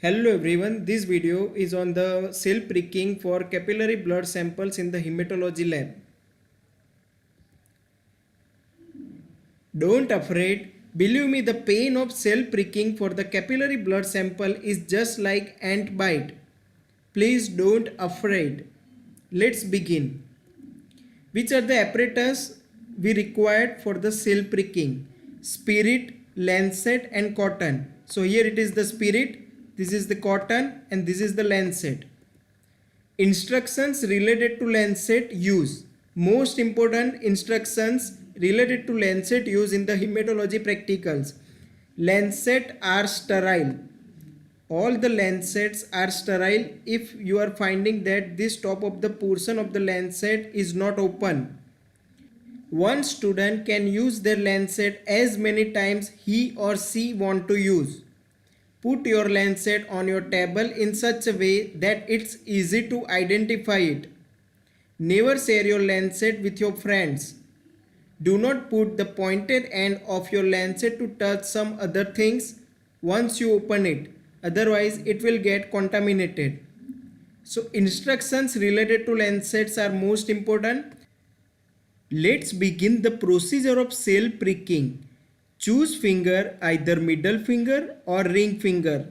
Hello everyone, this video is on the cell pricking for capillary blood samples in the hematology lab. Don't afraid, believe me, the pain of cell pricking for the capillary blood sample is just like ant bite. Please don't afraid. Let's begin. Which are the apparatus we required for the cell pricking? Spirit, lancet and cotton. So here it is the spirit, this is the cotton and this is the lancet. Instructions related to lancet use. Most important instructions related to lancet use in the hematology practicals. Lancet are sterile. All the lancets are sterile if you are finding that this top of the portion of the lancet is not open. One student can use their lancet as many times he or she want to use. Put your lancet on your table in such a way that it's easy to identify it. Never share your lancet with your friends. Do not put the pointed end of your lancet to touch some other things once you open it. Otherwise, it will get contaminated. So, instructions related to lancets are most important. Let's begin the procedure of cell pricking. Choose finger, either middle finger or ring finger.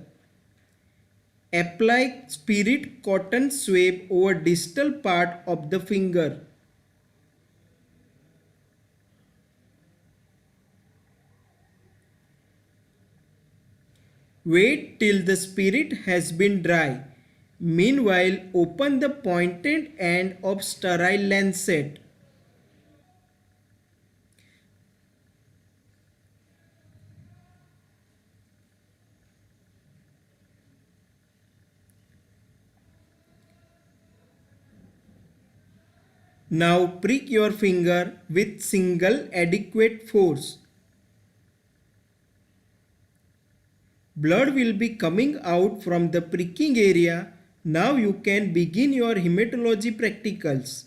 Apply spirit cotton swab over distal part of the finger. Wait till the spirit has been dry. Meanwhile, open the pointed end of sterile lancet. Now prick your finger with single adequate force. Blood will be coming out from the pricking area. Now you can begin your hematology practicals.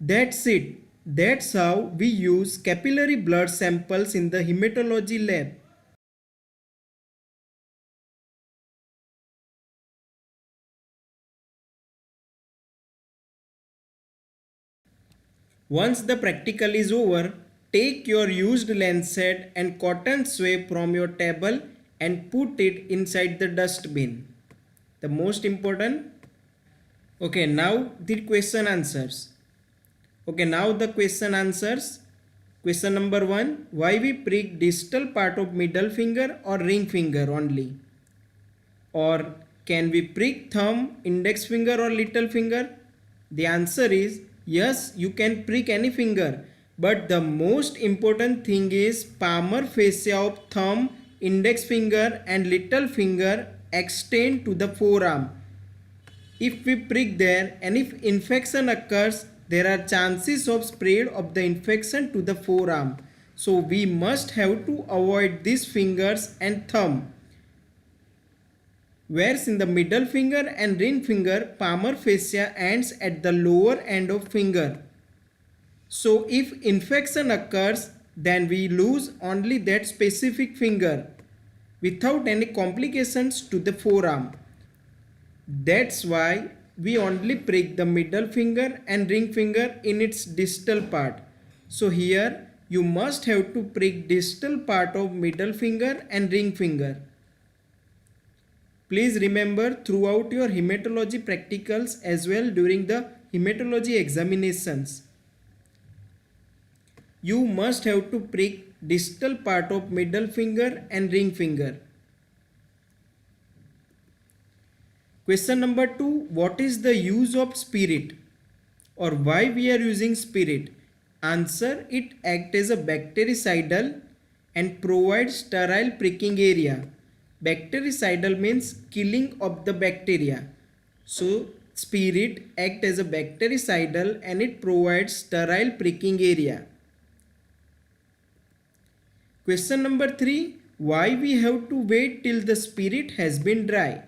That's it. That's how we use capillary blood samples in the hematology lab. Once the practical is over, take your used lancet and cotton swab from your table and put it inside the dustbin. The most important. Okay, now the question answers. Okay, now the question answers. Question number 1. Why we prick distal part of middle finger or ring finger only? Or can we prick thumb, index finger or little finger? The answer is yes, you can prick any finger. But the most important thing is palmar fascia of thumb, index finger and little finger extend to the forearm. If we prick there and if infection occurs, there are chances of spread of the infection to the forearm. So we must have to avoid these fingers and thumb. Whereas in the middle finger and ring finger, palmar fascia ends at the lower end of finger. So if infection occurs, then we lose only that specific finger without any complications to the forearm. That's why we only prick the middle finger and ring finger in its distal part. So here you must have to prick distal part of middle finger and ring finger. Please remember throughout your hematology practicals as well during the hematology examinations. You must have to prick distal part of middle finger and ring finger. Question number 2. What is the use of spirit? Or why we are using spirit? Answer, it acts as a bactericidal and provides sterile pricking area. Bactericidal means killing of the bacteria. So spirit acts as a bactericidal and it provides sterile pricking area. Question number 3. Why we have to wait till the spirit has been dry?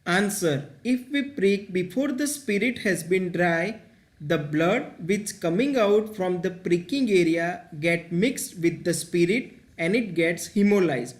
Answer, if we prick before the spirit has been dry, the blood which coming out from the pricking area get mixed with the spirit and it gets hemolyzed.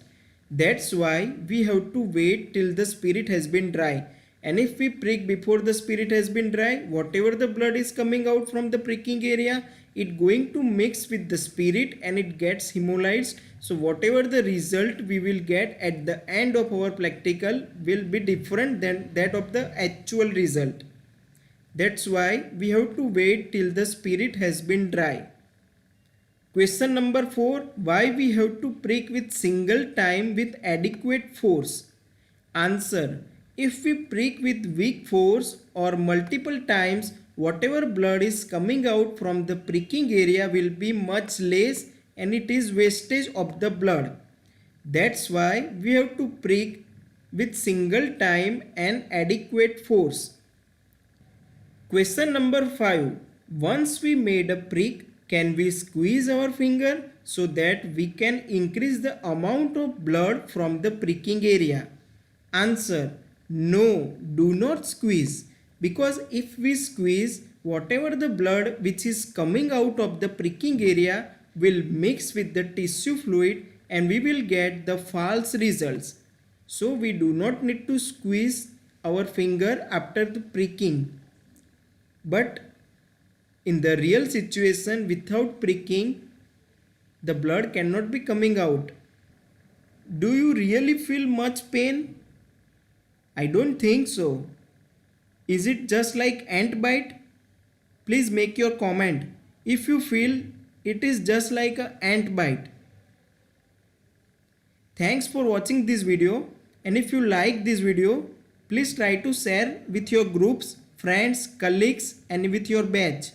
That's why we have to wait till the spirit has been dry. And if we prick before the spirit has been dry, whatever the blood is coming out from the pricking area, it going to mix with the spirit and it gets hemolyzed. So whatever the result we will get at the end of our practical will be different than that of the actual result. That's why we have to wait till the spirit has been dry. Question number 4. Why we have to prick with single time with adequate force? Answer. If we prick with weak force or multiple times, whatever blood is coming out from the pricking area will be much less and it is wastage of the blood. That's why we have to prick with single time and adequate force. Question number 5. Once we made a prick, can we squeeze our finger so that we can increase the amount of blood from the pricking area? Answer. No, do not squeeze, because if we squeeze, whatever the blood which is coming out of the pricking area will mix with the tissue fluid and we will get the false results. So we do not need to squeeze our finger after the pricking. But in the real situation, without pricking, the blood cannot be coming out. Do you really feel much pain? I don't think so. Is it just like ant bite? Please make your comment if you feel it is just like an ant bite. Thanks for watching this video, and if you like this video, please try to share with your groups, friends, colleagues and with your batch.